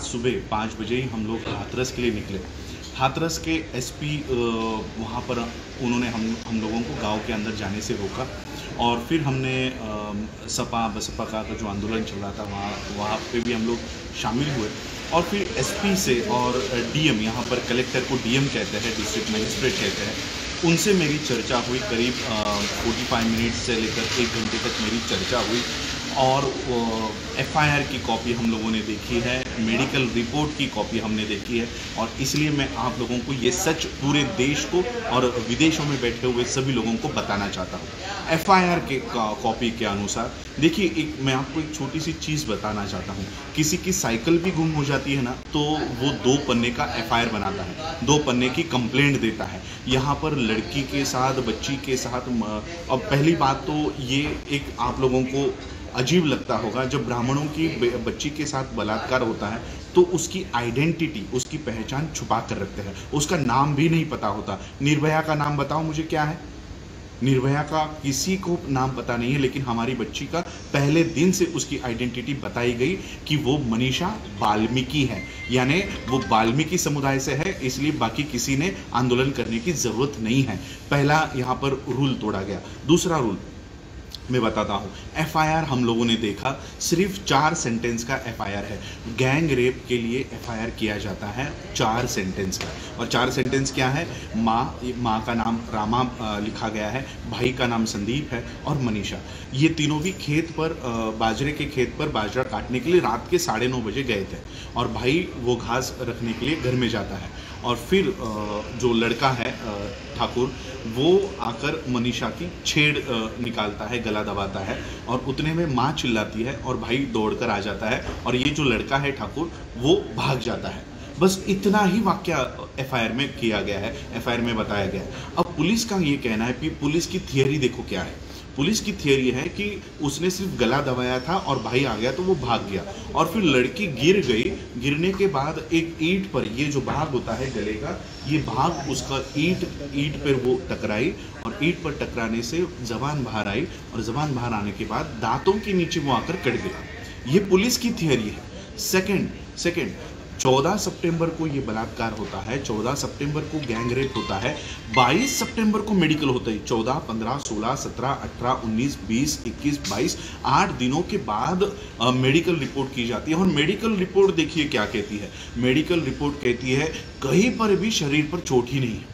सुबह 5 बजे ही हम लोग हाथरस के लिए निकले। हाथरस के एसपी वहाँ पर उन्होंने हम लोगों को गांव के अंदर जाने से रोका और फिर हमने सपा बसपा का जो आंदोलन चल रहा था वहाँ पे भी हम लोग शामिल हुए और फिर एसपी से और डीएम, यहाँ पर कलेक्टर को डीएम कहते हैं, डिस्ट्रिक्ट मजिस्ट्रेट कहते हैं, उनसे मेरी चर्चा हुई। करीब 45 मिनट से लेकर 1 घंटे तक मेरी चर्चा हुई और एफआईआर की कॉपी हम लोगों ने देखी है, मेडिकल रिपोर्ट की कॉपी हमने देखी है और इसलिए मैं आप लोगों को ये सच पूरे देश को और विदेशों में बैठे हुए सभी लोगों को बताना चाहता हूँ। एफआईआर के कॉपी के अनुसार देखिए, मैं आपको एक छोटी सी चीज़ बताना चाहता हूँ। किसी की साइकिल भी गुम हो जाती है ना, तो वो 2 पन्ने का एफआईआर बनाता है, 2 पन्ने की कंप्लेंट देता है। यहाँ पर लड़की के साथ, बच्ची के साथ, अब पहली बात तो ये एक आप लोगों को अजीब लगता होगा, जब ब्राह्मणों की बच्ची के साथ बलात्कार होता है तो उसकी आइडेंटिटी, उसकी पहचान छुपा कर रखते हैं, उसका नाम भी नहीं पता होता। निर्भया का नाम बताओ मुझे क्या है? निर्भया का किसी को नाम पता नहीं है, लेकिन हमारी बच्ची का पहले दिन से उसकी आइडेंटिटी बताई गई कि वो मनीषा वाल्मीकि है, यानी वो वाल्मीकि समुदाय से है, इसलिए बाकी किसी ने आंदोलन करने की ज़रूरत नहीं है। पहला यहाँ पर रूल तोड़ा गया। दूसरा रूल मैं बताता हूँ। एफआईआर हम लोगों ने देखा, सिर्फ 4 सेंटेंस का एफआईआर है। गैंग रेप के लिए एफआईआर किया जाता है 4 सेंटेंस का, और 4 सेंटेंस क्या है? माँ का नाम रामा लिखा गया है, भाई का नाम संदीप है और मनीषा। ये तीनों भी खेत पर, बाजरे के खेत पर बाजरा काटने के लिए रात के 9:30 बजे गए थे और भाई वो घास रखने के लिए घर में जाता है और फिर जो लड़का है ठाकुर, वो आकर मनीषा की छेड़ निकालता है, गला दबाता है और उतने में माँ चिल्लाती है और भाई दौड़कर आ जाता है और ये जो लड़का है ठाकुर, वो भाग जाता है। बस इतना ही वाकया एफआईआर में किया गया है, एफआईआर में बताया गया है। अब पुलिस का ये कहना है कि पुलिस की थियरी देखो क्या है। पुलिस की थियरी है कि उसने सिर्फ गला दबाया था और भाई आ गया तो वो भाग गया और फिर लड़की गिर गई। गिरने के बाद एक ईंट पर, ये जो भाग होता है गले का, ये भाग उसका ईंट पर वो टकराई और ईंट पर टकराने से जबान बाहर आई और जबान बाहर आने के बाद दांतों के नीचे वो आकर कट गया। ये पुलिस की थियरी है। सेकंड 14 सितंबर को ये बलात्कार होता है, 14 सितंबर को गैंग रेप होता है, 22 सितंबर को मेडिकल होता है। 14, 15, 16, 17, 18, 19, 20, 21, 22, 8 दिनों के बाद मेडिकल रिपोर्ट की जाती है और मेडिकल रिपोर्ट देखिए क्या कहती है। मेडिकल रिपोर्ट कहती है कहीं पर भी शरीर पर चोट ही नहीं है।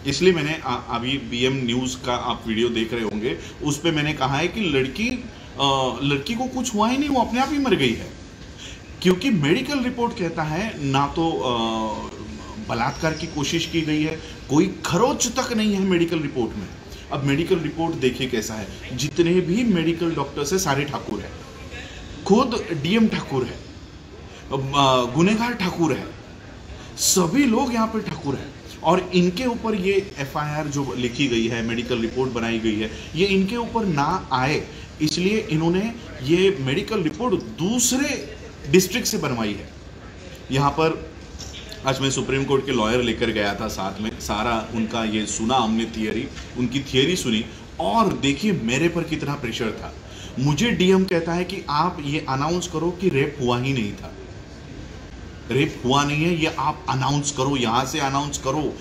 इसलिए मैंने अभी बीएम न्यूज़ का आप वीडियो देख रहे होंगे, उस पर मैंने कहा है कि लड़की को कुछ हुआ ही नहीं, वो अपने आप ही मर गई है, क्योंकि मेडिकल रिपोर्ट कहता है ना तो बलात्कार की कोशिश की गई है, कोई खरोच तक नहीं है मेडिकल रिपोर्ट में। अब मेडिकल रिपोर्ट देखिए कैसा है, जितने भी मेडिकल डॉक्टर्स है सारे ठाकुर है, खुद डीएम ठाकुर है, गुनेगार ठाकुर है, सभी लोग यहाँ पे ठाकुर है और इनके ऊपर ये एफआईआर जो लिखी गई है, मेडिकल रिपोर्ट बनाई गई है, ये इनके ऊपर ना आए इसलिए इन्होंने ये मेडिकल रिपोर्ट दूसरे डिस्ट्रिक्ट से बनवाई है। यहाँ पर आज मैं सुप्रीम कोर्ट के लॉयर लेकर गया था, साथ में सारा उनका ये सुना हमने, उनकी थियरी सुनी और देखिए मेरे पर कितना प्रेशर था। मुझे डीएम कहता है कि आप ये अनाउंस करो कि रेप हुआ ही नहीं था, रेप हुआ नहीं है, ये आप अनाउंस करो, यहाँ से अनाउंस करो।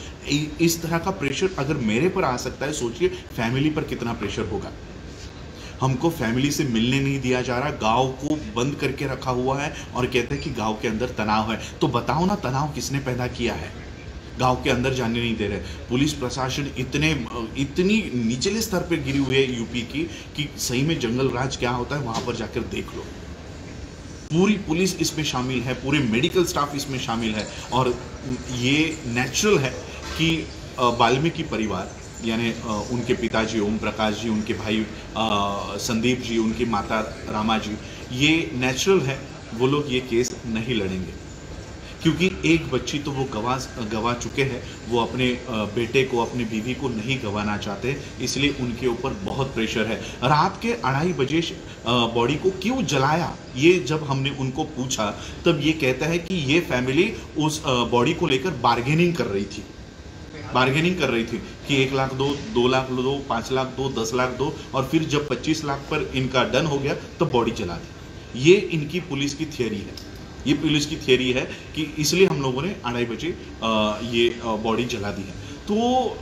इस तरह का प्रेशर अगर मेरे पर आ सकता है, सोचिए फैमिली पर कितना प्रेशर होगा। हमको फैमिली से मिलने नहीं दिया जा रहा, गांव को बंद करके रखा हुआ है और कहते हैं कि गांव के अंदर तनाव है। तो बताओ ना, तनाव किसने पैदा किया है? गांव के अंदर जाने नहीं दे रहे। पुलिस प्रशासन इतनी निचले स्तर पर गिरी हुई है यूपी की कि सही में जंगल राज क्या होता है वहां पर जाकर देख लो। पूरी पुलिस इसमें शामिल है, पूरे मेडिकल स्टाफ इसमें शामिल है और ये नेचुरल है कि वाल्मीकि परिवार, यानी उनके पिताजी ओम प्रकाश जी, उनके भाई संदीप जी, उनकी माता रामा जी, ये नेचुरल है वो लोग ये केस नहीं लड़ेंगे, क्योंकि एक बच्ची तो वो गवा चुके हैं, वो अपने बेटे को, अपनी बीवी को नहीं गंवाना चाहते, इसलिए उनके ऊपर बहुत प्रेशर है। रात के 2:30 बजे बॉडी को क्यों जलाया, ये जब हमने उनको पूछा तब ये कहता है कि ये फैमिली उस बॉडी को लेकर बार्गेनिंग कर रही थी कि 1 लाख दो, 2 लाख दो, 5 लाख दो, 10 लाख दो और फिर जब 25 लाख पर इनका डन हो गया तो बॉडी जला दी। ये इनकी पुलिस की थियरी है। ये पुलिस की थियरी है कि इसलिए हम लोगों ने 2:30 बजे ये बॉडी जला दी है। तो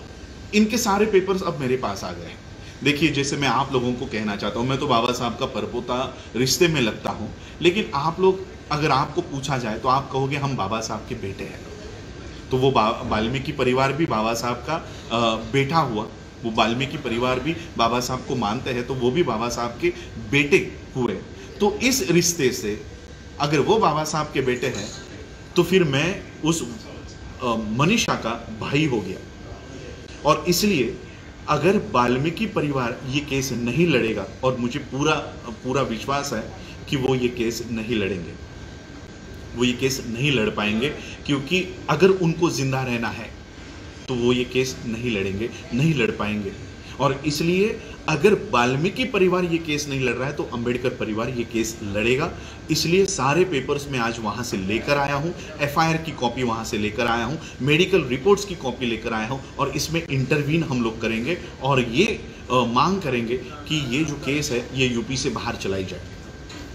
इनके सारे पेपर्स अब मेरे पास आ गए हैं। देखिए, जैसे मैं आप लोगों को कहना चाहता हूँ, मैं तो बाबा साहब का परपोता रिश्ते में लगता हूँ, लेकिन आप लोग, अगर आपको पूछा जाए तो आप कहोगे हम बाबा साहब के बेटे हैं। तो वो वाल्मीकि परिवार भी बाबा साहब का बेटा हुआ, वो वाल्मीकि परिवार भी बाबा साहब को मानते हैं, तो वो भी बाबा साहब के बेटे हुए। तो इस रिश्ते से अगर वो बाबा साहब के बेटे हैं तो फिर मैं उस मनीषा का भाई हो गया। और इसलिए अगर वाल्मीकि परिवार ये केस नहीं लड़ेगा, और मुझे पूरा विश्वास है कि वो ये केस नहीं लड़ेंगे, वो ये केस नहीं लड़ पाएंगे, क्योंकि अगर उनको जिंदा रहना है तो वो ये केस नहीं लड़ेंगे, नहीं लड़ पाएंगे। और इसलिए अगर वाल्मीकि परिवार ये केस नहीं लड़ रहा है तो अंबेडकर परिवार ये केस लड़ेगा। इसलिए सारे पेपर्स मैं आज वहाँ से लेकर आया हूँ, एफआईआर की कॉपी वहाँ से लेकर आया हूँ, मेडिकल रिपोर्ट्स की कॉपी लेकर आया हूँ, और इसमें इंटरवीन हम लोग करेंगे और ये मांग करेंगे कि ये जो केस है ये यूपी से बाहर चलाई जाए।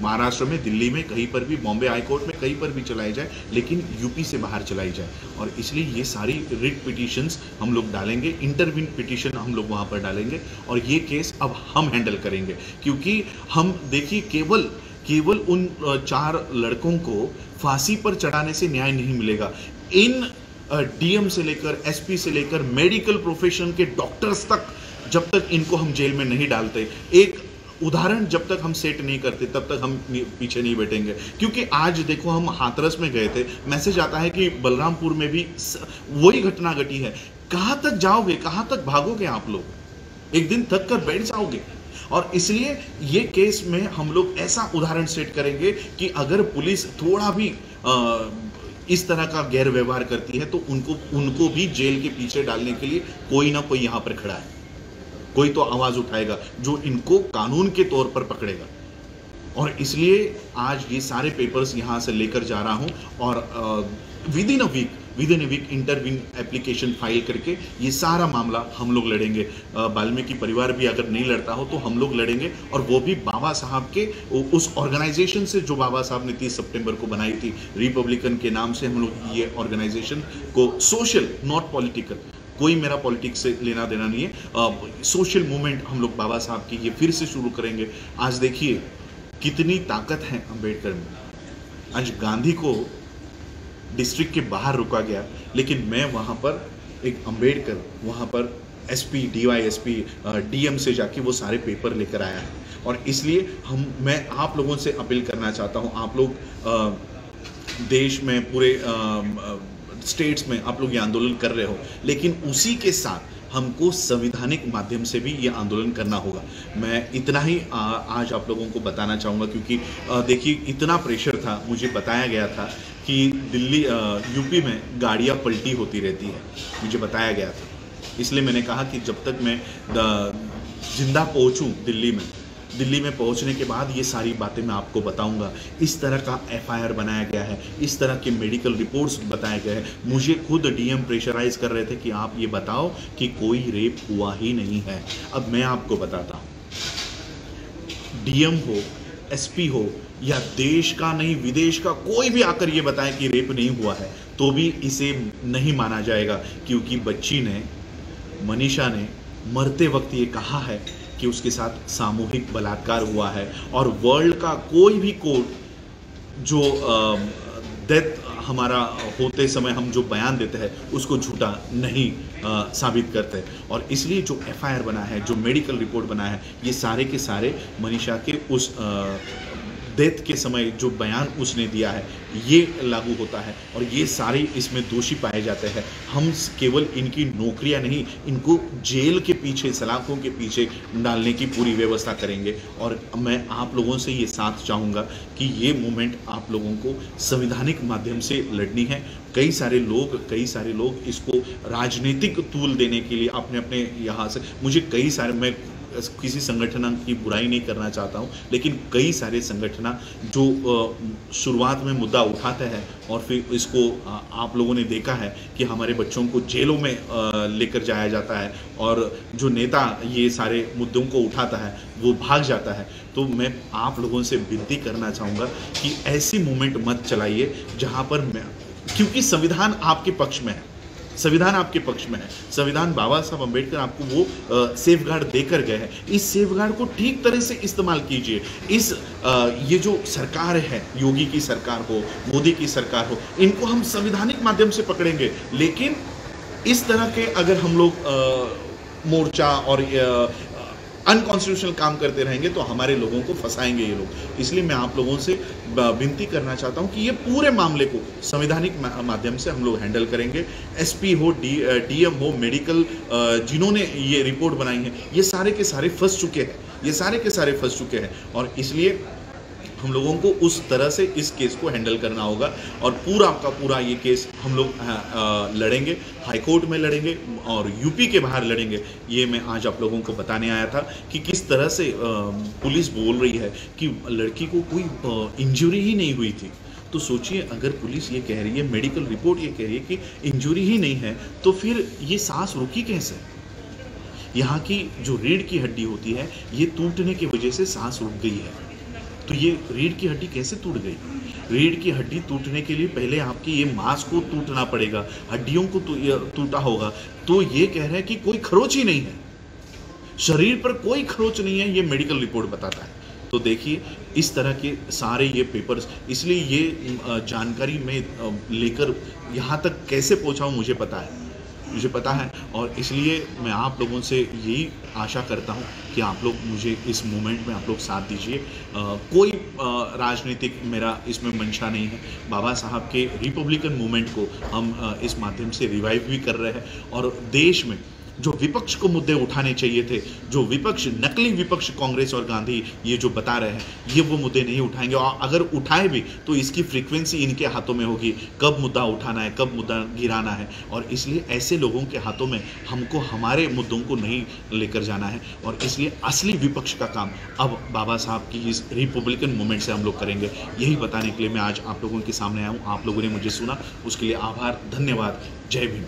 महाराष्ट्र में, दिल्ली में, कहीं पर भी, बॉम्बे हाई कोर्ट में कहीं पर भी चलाई जाए, लेकिन यूपी से बाहर चलाई जाए। और इसलिए ये सारी रिट पिटिशंस हम लोग डालेंगे, इंटरवीन पिटिशन हम लोग वहाँ पर डालेंगे, और ये केस अब हम हैंडल करेंगे। क्योंकि हम देखिए, केवल उन 4 लड़कों को फांसी पर चढ़ाने से न्याय नहीं मिलेगा। इन डीएम से लेकर, एसपी से लेकर, मेडिकल प्रोफेशन के डॉक्टर्स तक, जब तक इनको हम जेल में नहीं डालते, एक उदाहरण जब तक हम सेट नहीं करते, तब तक हम पीछे नहीं बैठेंगे। क्योंकि आज देखो, हम हाथरस में गए थे, मैसेज आता है कि बलरामपुर में भी वही घटना घटी है। कहाँ तक जाओगे, कहाँ तक भागोगे आप लोग? एक दिन थक कर बैठ जाओगे। और इसलिए ये केस में हम लोग ऐसा उदाहरण सेट करेंगे कि अगर पुलिस थोड़ा भी इस तरह का गैर व्यवहार करती है तो उनको भी जेल के पीछे डालने के लिए कोई ना कोई यहाँ पर खड़ा है, कोई तो आवाज उठाएगा जो इनको कानून के तौर पर पकड़ेगा। और इसलिए आज ये सारे पेपर्स यहाँ से लेकर जा रहा हूँ, और within a week intervene application file करके ये सारा मामला हम लोग लड़ेंगे। वाल्मीकि परिवार भी अगर नहीं लड़ता हो तो हम लोग लड़ेंगे, और वो भी बाबा साहब के उस ऑर्गेनाइजेशन से जो बाबा साहब ने 30 सितंबर को बनाई थी, रिपब्लिकन के नाम से हम लोग ये ऑर्गेनाइजेशन को, सोशल नॉट पॉलिटिकल, कोई मेरा पॉलिटिक्स से लेना देना नहीं है, सोशल मूवमेंट हम लोग बाबा साहब की ये फिर से शुरू करेंगे। आज देखिए कितनी ताकत है अंबेडकर में। आज गांधी को डिस्ट्रिक्ट के बाहर रुका गया, लेकिन मैं वहाँ पर एक अंबेडकर, वहाँ पर एसपी, डीवाईएसपी, डीएम से जाके वो सारे पेपर लेकर आया है। और इसलिए मैं आप लोगों से अपील करना चाहता हूँ, आप लोग देश में पूरे स्टेट्स में आप लोग ये आंदोलन कर रहे हो, लेकिन उसी के साथ हमको संवैधानिक माध्यम से भी ये आंदोलन करना होगा। मैं इतना ही आज आप लोगों को बताना चाहूँगा, क्योंकि देखिए इतना प्रेशर था, मुझे बताया गया था कि दिल्ली यूपी में गाड़ियाँ पलटी होती रहती है, मुझे बताया गया था। इसलिए मैंने कहा कि जब तक मैं जिंदा पहुँचूँ दिल्ली में पहुंचने के बाद ये सारी बातें मैं आपको बताऊंगा। इस तरह का एफआईआर बनाया गया है, इस तरह के मेडिकल रिपोर्ट्स बताए गए हैं। मुझे खुद डीएम प्रेशराइज कर रहे थे कि आप ये बताओ कि कोई रेप हुआ ही नहीं है। अब मैं आपको बताता हूँ, डीएम हो, एसपी हो, या देश का नहीं विदेश का कोई भी आकर ये बताए कि रेप नहीं हुआ है, तो भी इसे नहीं माना जाएगा, क्योंकि बच्ची ने, मनीषा ने मरते वक्त ये कहा है कि उसके साथ सामूहिक बलात्कार हुआ है। और वर्ल्ड का कोई भी कोर्ट जो डेथ हमारा होते समय हम जो बयान देते हैं उसको झूठा नहीं साबित करते। और इसलिए जो एफआईआर बना है, जो मेडिकल रिपोर्ट बना है, ये सारे के सारे मनीषा के उस डेथ के समय जो बयान उसने दिया है ये लागू होता है, और ये सारे इसमें दोषी पाए जाते हैं। हम केवल इनकी नौकरियां नहीं, इनको जेल के पीछे, सलाखों के पीछे डालने की पूरी व्यवस्था करेंगे। और मैं आप लोगों से ये साथ चाहूँगा कि ये मूवमेंट आप लोगों को संवैधानिक माध्यम से लड़नी है। कई सारे लोग इसको राजनीतिक तूल देने के लिए अपने अपने यहाँ से, मुझे कई सारे, मैं किसी संगठन की बुराई नहीं करना चाहता हूँ, लेकिन कई सारे संगठन जो शुरुआत में मुद्दा उठाते हैं और फिर इसको आप लोगों ने देखा है कि हमारे बच्चों को जेलों में लेकर जाया जाता है, और जो नेता ये सारे मुद्दों को उठाता है वो भाग जाता है। तो मैं आप लोगों से विनती करना चाहूँगा कि ऐसी मूवमेंट मत चलाइए जहाँ पर क्योंकि संविधान आपके पक्ष में है, संविधान आपके पक्ष में है। संविधान बाबा साहब अम्बेडकर आपको वो सेफगार्ड देकर गए हैं। इस सेफगार्ड को ठीक तरह से इस्तेमाल कीजिए। ये जो सरकार है, योगी की सरकार हो, मोदी की सरकार हो, इनको हम संवैधानिक माध्यम से पकड़ेंगे, लेकिन इस तरह के अगर हम लोग मोर्चा और अनकॉन्स्टिट्यूशनल काम करते रहेंगे तो हमारे लोगों को फंसाएंगे ये लोग। इसलिए मैं आप लोगों से विनती करना चाहता हूं कि ये पूरे मामले को संवैधानिक माध्यम से हम लोग हैंडल करेंगे। एसपी हो, डीएम हो, मेडिकल जिन्होंने ये रिपोर्ट बनाई है, ये सारे के सारे फंस चुके हैं, ये सारे के सारे फंस चुके हैं, और इसलिए हम लोगों को उस तरह से इस केस को हैंडल करना होगा। और पूरा का पूरा ये केस हम लोग लड़ेंगे, हाई कोर्ट में लड़ेंगे और यूपी के बाहर लड़ेंगे। ये मैं आज आप लोगों को बताने आया था कि किस तरह से पुलिस बोल रही है कि लड़की को कोई इंजरी ही नहीं हुई थी। तो सोचिए, अगर पुलिस ये कह रही है, मेडिकल रिपोर्ट ये कह रही है कि इंजरी ही नहीं है, तो फिर ये सांस रुकी कैसे? यहाँ की जो रीढ़ की हड्डी होती है, ये टूटने की वजह से सांस रुक गई है। तो ये रीढ़ की हड्डी कैसे टूट गई? रीढ़ की हड्डी टूटने के लिए पहले आपकी ये मांस को टूटना पड़ेगा, हड्डियों को टूटा होगा। तो ये कह रहे हैं कि कोई खरोच ही नहीं है, शरीर पर कोई खरोच नहीं है, ये मेडिकल रिपोर्ट बताता है। तो देखिए, इस तरह के सारे ये पेपर्स, इसलिए ये जानकारी मैं लेकर यहाँ तक कैसे पहुँचाऊँ मुझे पता है, और इसलिए मैं आप लोगों से यही आशा करता हूं कि आप लोग मुझे इस मूवमेंट में आप लोग साथ दीजिए। कोई राजनीतिक मेरा इसमें मंशा नहीं है। बाबा साहब के रिपब्लिकन मूवमेंट को हम इस माध्यम से रिवाइव भी कर रहे हैं, और देश में जो विपक्ष को मुद्दे उठाने चाहिए थे, जो विपक्ष, नकली विपक्ष कांग्रेस और गांधी ये जो बता रहे हैं, ये वो मुद्दे नहीं उठाएंगे। और अगर उठाए भी तो इसकी फ्रीक्वेंसी इनके हाथों में होगी, कब मुद्दा उठाना है, कब मुद्दा गिराना है। और इसलिए ऐसे लोगों के हाथों में हमको हमारे मुद्दों को नहीं लेकर जाना है। और इसलिए असली विपक्ष का काम अब बाबा साहब की इस रिपब्लिकन मूवमेंट से हम लोग करेंगे। यही बताने के लिए मैं आज आप लोगों के सामने आया हूँ। आप लोगों ने मुझे सुना, उसके लिए आभार, धन्यवाद। जय भीम।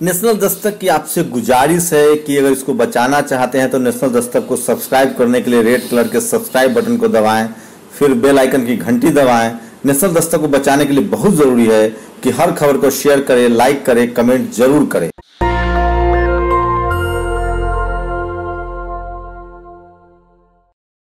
नेशनल दस्तक की आपसे गुजारिश है कि अगर इसको बचाना चाहते हैं तो नेशनल दस्तक को सब्सक्राइब करने के लिए रेड कलर के सब्सक्राइब बटन को दबाएं, फिर बेल आइकन की घंटी दबाएं। नेशनल दस्तक को बचाने के लिए बहुत ज़रूरी है कि हर खबर को शेयर करें, लाइक करें, कमेंट जरूर करें।